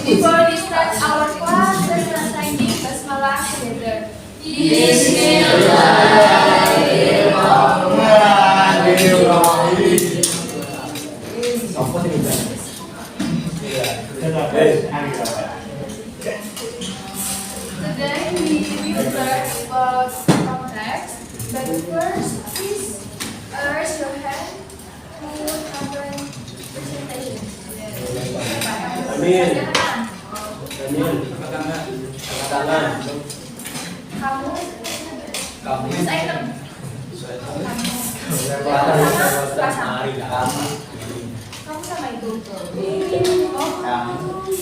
Before we start our class, let's reciting basmalah together. Bismillahirrahmanirrahim. Today we will learn about context, but first please raise your hand who haven't presentation. Amin. Amin. Tangan. Kamu Kamu. Kamu sama itu. Oh. 1,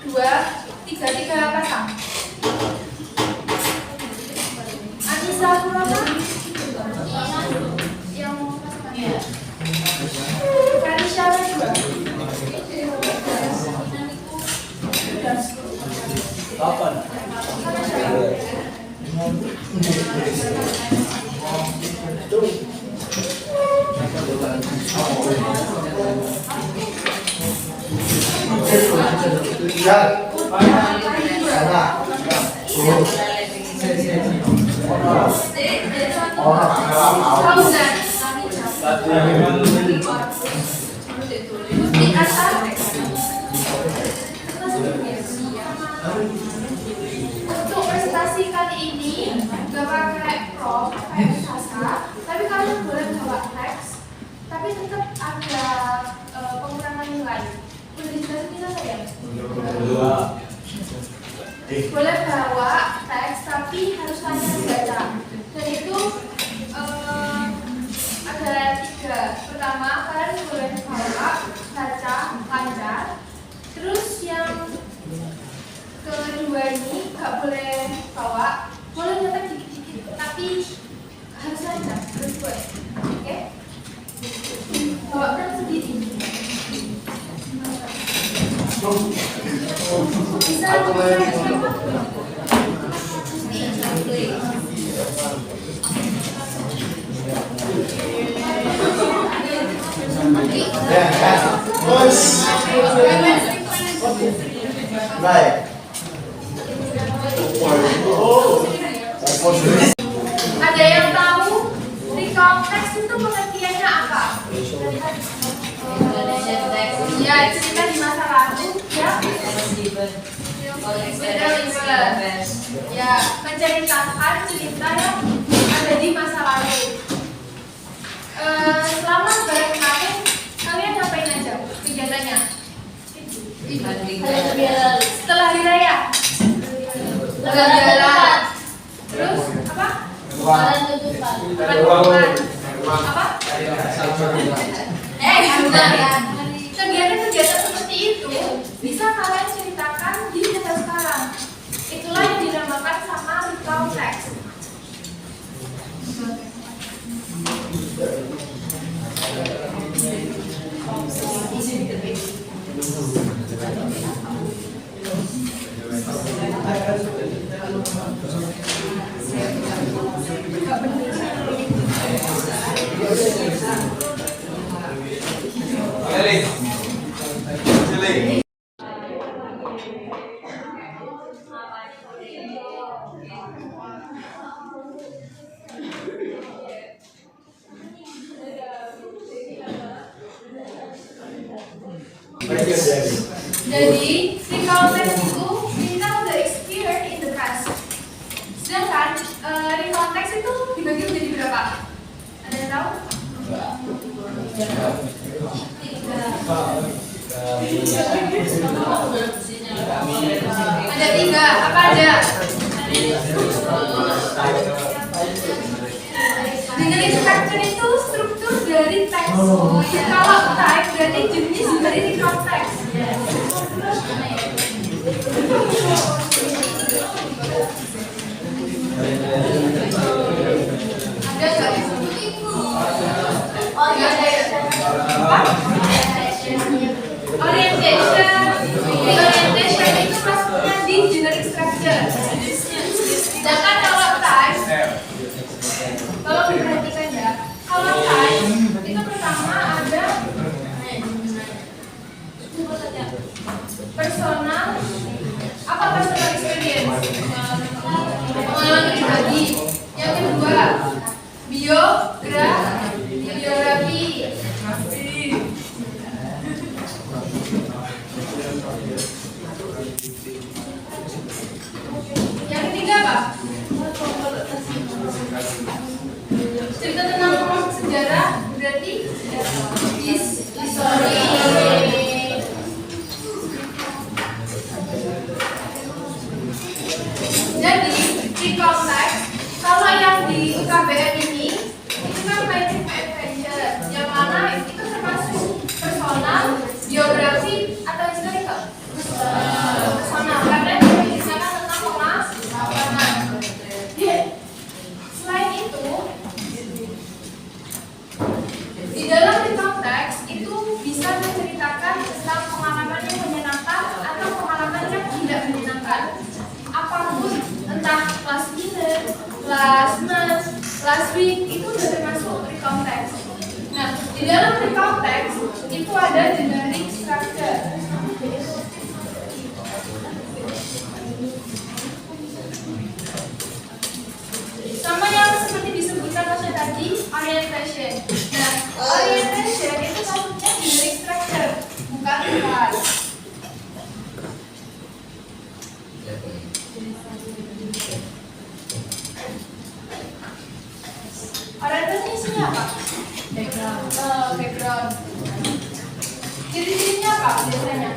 2, 3 pasang. Anissa berapa? Yang pasangannya. Karisha dua. Kapan? Untuk presentasi kali ini gak pakai prompt, pakai sasa, tapi kalian boleh bawa teks, tapi tetap ada pengurangan nilai. Boleh dijelasin bisa saya? Boleh bawa teks, tapi harus lancar baca. Dan itu ada 3. Pertama, kalian boleh bawa baca lancar. Terus yang kedua ini gak boleh bawa, boleh nyetak dikit-dikit, tapi harus lancar, harus buat. Oke? Bawa kan sendiri. Bisa Baik. Ada yang tahu recount text itu pengertiannya apa? Ya, cerita di masa lalu, ya. Ya, menceritakan cerita yang ada di masa lalu. Selama lebaran kemarin, kalian ngapain aja kegiatannya? Setelah hari raya? Jalan. Terus apa? Tutupan. Apa? Kegiatan-kegiatan seperti itu bisa kalian ceritakan di masa sekarang. Itulah yang dinamakan sama recount text. Jadi, recount text itu kita udah experience in the past. Sedangkan recount text itu dibagi menjadi berapa? Ada yang tahu? Ada 3. Apa aja? Dengan structure itu struktur dari teks. Kalau type berarti jenis dari recount text. Ada nggak? Orientation itu masuknya di generic structure. Sedangkan kalau type, kalau diperhatikan ya, kalau type itu pertama ada Pengalaman pribadi. Yang kedua, biografi. Yang ketiga apa? Cerita tentang sejarah, berarti history. Jadi di konteks, kalau yang di UKBM ini itu kan writing adventure, yang mana itu termasuk personal, biografi atau historical. Personal, karena itu diceritakan tentang pengalaman. Selain itu, di dalam di konteks itu bisa menceritakan tentang pengalaman yang menyenangkan atau pengalaman yang tidak menyenangkan. Apapun, entah kelas dinner, kelas month, kelas week, itu sudah termasuk rekonteks. Nah, di dalam rekonteks itu ada generic structure. Sama yang seperti disebutkan Tasya tadi, orientation. Nah, orientation itu maksudnya generic structure, bukan kelas. Orientasi isinya apa? Background. Ciri-cirinya apa biasanya?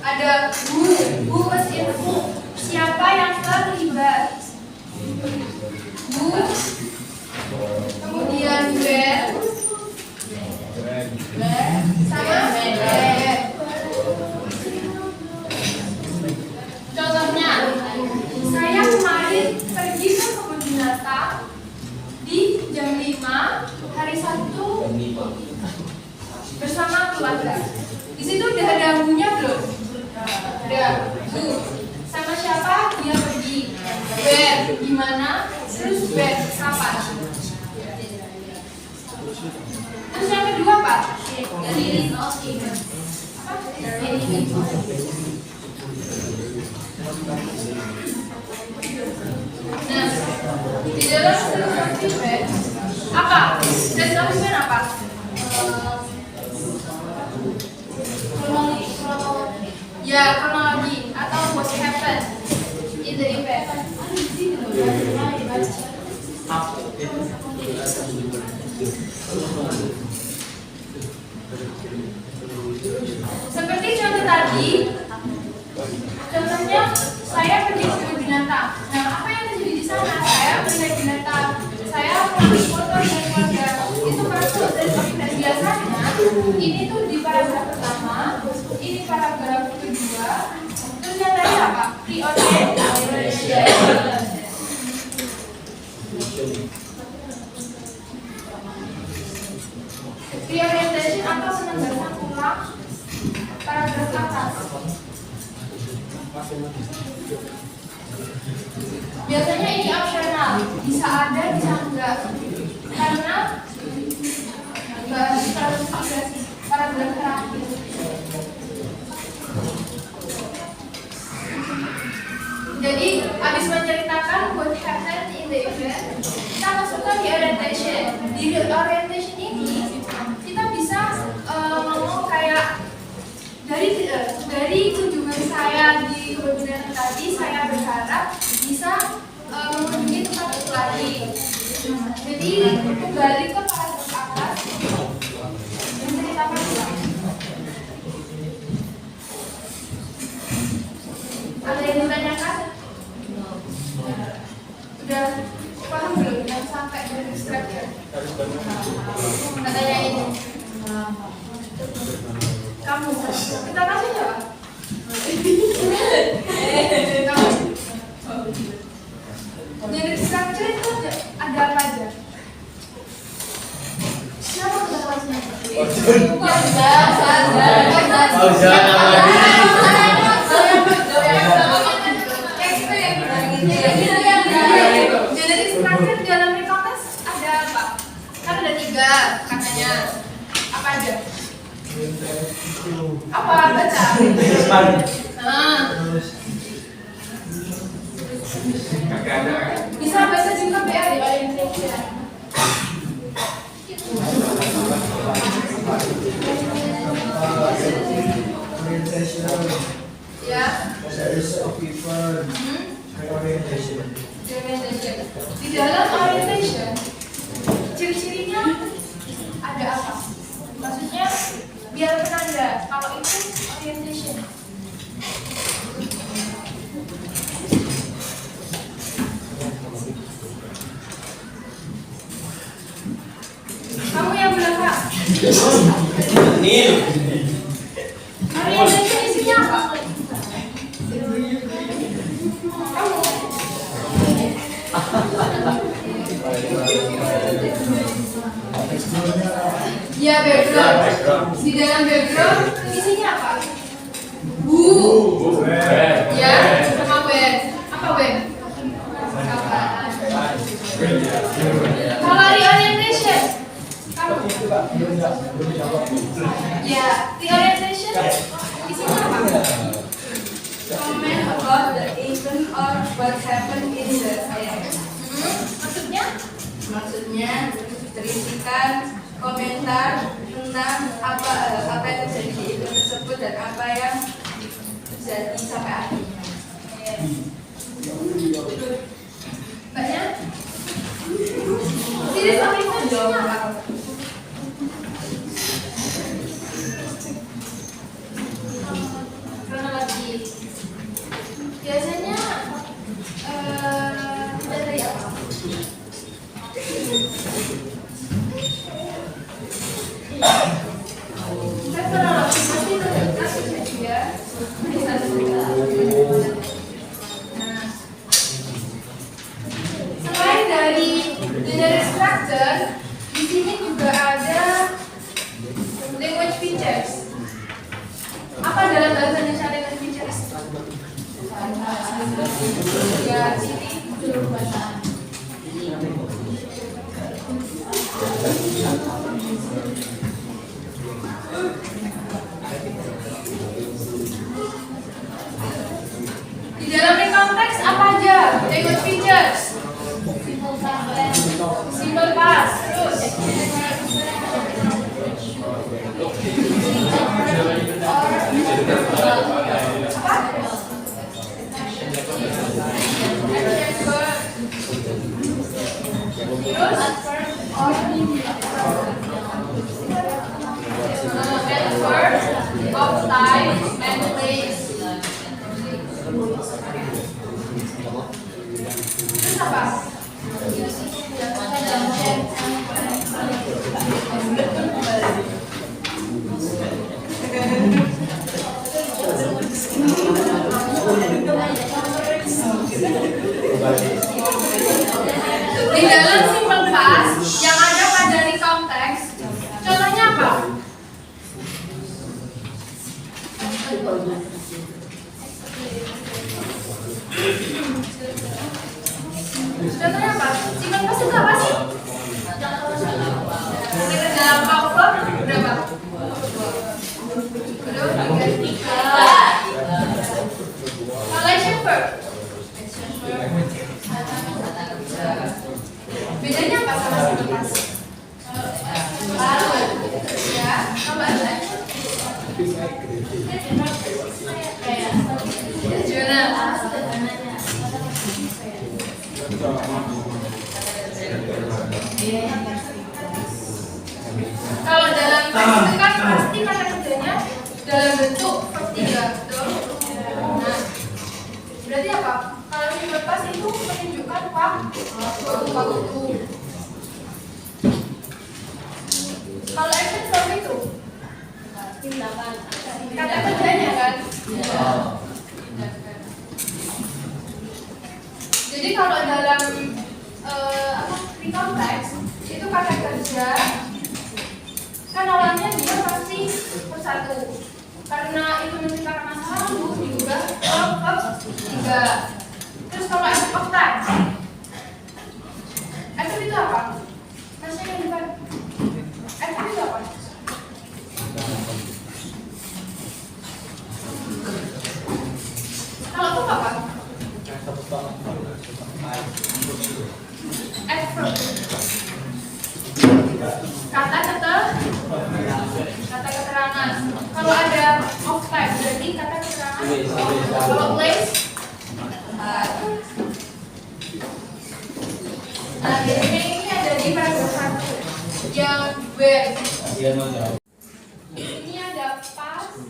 Ada who was involved, siapa yang terlibat. Who, kemudian where, sama where. Contohnya, saya kemarin pergi ke kebun binatang di jam 5 hari Sabtu bersama keluarga. Di situ udah ada who-nya belum? Ada who. Sama siapa dia pergi? Where, di mana? Terus where, kapan? Terus yang kedua apa? Nah, di dalam statement apa? Statement apa? Ya, kronologi atau what happened in the event. Seperti contoh tadi, contohnya saya pergi ke kebun binatang. Nah, apa yang terjadi di sana? Saya melihat binatang, saya foto dengan keluarga. Itu masuk dan biasanya ini tuh di paragraf pertama, ini paragraf kedua. Terus yang tadi apa? Pre-orientation. Pre-orientation atau penegasan ulang paragraf atas. Biasanya ini opsional, bisa ada, bisa enggak, karena paragraf terakhir. Jadi habis menceritakan what happened in the event, kita masukkan di orientation. Di orientation ini kita bisa ngomong kayak dari kunjungan saya di kebun binatang tadi, saya berharap bisa mengunjungi tempat itu lagi. Jadi kembali ke paragraf atas menceritakan ulang. Ada yang ditanyakan? Udah paham belum yang sampai dari structure? Katanya ini. Kamu, kita kasih jawab. Kamu. Jadi structure itu ada apa aja? Siapa kita kelasnya? Jadi structure 3 katanya. Apa aja? Apa baca? Bisa baca juga PR di orientation. Ya. Orientation. Di dalam orientation, ciri-cirinya ada apa? Maksudnya biar penanda kalau itu orientation. Kamu yang belakang. Ini. Orientation isinya apa? Kamu. Ya, background. Di dalam background isinya apa? Ya, sama when. Apa when? Kalau di orientation, kamu? Ya, di orientation isinya apa? Comment about the event or what happened in the event. Maksudnya? Maksudnya berisikan komentar tentang apa yang terjadi di event tersebut dan apa yang terjadi sampai akhirnya. Banyak? Series of event isinya apa? Kronologi. Biasanya dari apa? Kronologi pasti terdekat ya. Nah, selain dari generic structure, di sini juga ada language features. Apa dalam bahasa Indonesia language features? Ya, ciri juru bahasa. Di dalam konteks apa aja? Language features. Simple past. Terus. Of time and place. Terus apa? Di dalam simple past yang ada pada di konteks, contohnya apa? Contohnya apa? Simple past itu apa sih? Kita dalam power berapa? 2, 3, 4. Kalau action verb? Bedanya apa sama simple past? Ya, tambah action. Jurnal. Kalau dalam teks itu kan pasti kata kerjanya dalam bentuk verb 3, betul? Nah, berarti apa? Kalau simple past itu menunjukkan waktu. Kalau action verb itu kata kerjanya kan? Jadi kalau dalam konteks itu kata kerja kan awalnya dia pasti bersatu karena itu menciptakan masalah lalu diubah verb 3. Terus kalau action of time itu apa? Masih yang depan. Adverb. Kata keterangan. Kalau ada of type berarti kata keterangan. Kalau place, nah biasanya ini ada di paragraf 1 yang where. Ini ada pas, di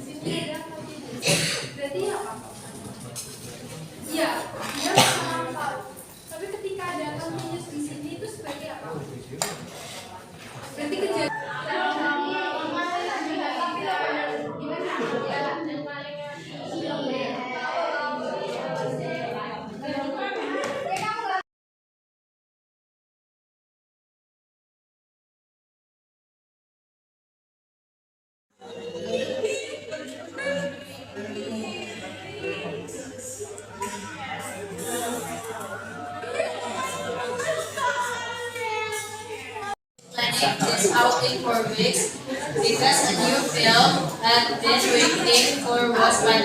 sini ada continuous. Berarti apa? Iya, dia menghafal. Tapi ketika ada continuous di sini itu sebagai apa? Berarti kejadian. Planning this outing for weeks because a new film had been waiting for was my